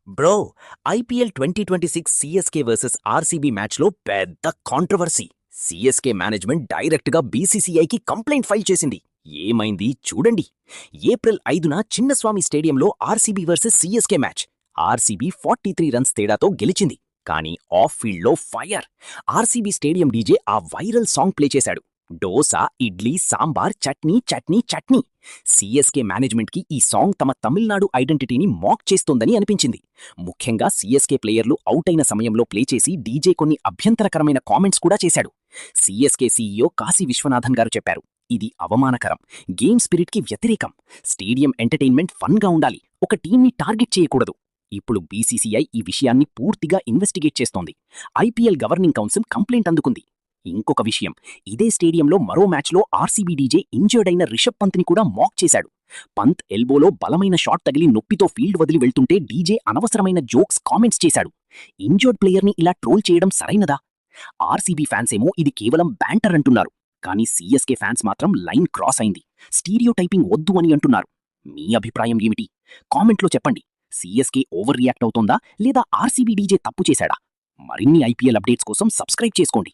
Bro, IPL 2026 CSK versus RCB మ్యాచ్లో పెద్ద controversy. CSK management డైరెక్ట్గా బీసీసీఐకి కంప్లైంట్ ఫైల్ చేసింది. ఏమైంది చూడండి. ఏప్రిల్ 5న చిన్నస్వామి స్టేడియంలో RCB versus CSK match. RCB 43 runs తేడాతో గెలిచింది. కానీ ఆఫ్ ఫీల్డ్లో ఫైర్. ఆర్సీబీ స్టేడియం డీజే ఆ వైరల్ సాంగ్ ప్లే చేశాడు. డోసా, ఇడ్లీ, సాంబార్, చట్నీ చట్నీ చట్నీ. సిఎస్కే మేనేజ్మెంట్కి ఈ సాంగ్ తమ తమిళనాడు ఐడెంటిటీని మాక్ చేస్తోందని అనిపించింది. ముఖ్యంగా సిఎస్కే ప్లేయర్లు అవుట్ అయిన సమయంలో ప్లే చేసి డీజే కొన్ని అభ్యంతరకరమైన కామెంట్స్ కూడా చేశాడు. సిఎస్కే సీఈఓ కాశీ విశ్వనాథన్ గారు చెప్పారు, ఇది అవమానకరం, గేమ్ స్పిరిట్కి వ్యతిరేకం. స్టేడియం ఎంటర్టైన్మెంట్ ఫన్గా ఉండాలి, ఒక టీంని టార్గెట్ చేయకూడదు. ఇప్పుడు బీసీసీఐ ఈ విషయాన్ని పూర్తిగా ఇన్వెస్టిగేట్ చేస్తోంది. ఐపీఎల్ గవర్నింగ్ కౌన్సిల్ కంప్లైంట్ అందుకుంది. ఇంకొక విషయం, ఇదే స్టేడియంలో మరో మ్యాచ్లో ఆర్సీబీ డీజే ఇంజర్డ్ అయిన రిషబ్ పంత్ని కూడా మాక్ చేశాడు. పంత్ ఎల్బోలో బలమైన షాట్ తగిలి నొప్పితో ఫీల్డ్ వదిలి వెళ్తుంటే డీజే అనవసరమైన జోక్స్ కామెంట్స్ చేశాడు. ఇంజర్డ్ ప్లేయర్ని ఇలా ట్రోల్ చేయడం సరైనదా? ఆర్సీబీ ఫ్యాన్స్ ఏమో ఇది కేవలం బ్యాంటర్ అంటున్నారు. కానీ సిఎస్కే ఫ్యాన్స్ మాత్రం లైన్ క్రాస్ అయింది, స్టీరియో టైపింగ్ వద్దు అని అంటున్నారు. మీ అభిప్రాయం ఏమిటి? కామెంట్లో చెప్పండి. సిఎస్కే ఓవర్ రియాక్ట్ అవుతోందా లేదా ఆర్సీబీ డీజే తప్పు చేశాడా? మరిన్ని ఐపీఎల్ అప్డేట్స్ కోసం సబ్స్క్రైబ్ చేసుకోండి.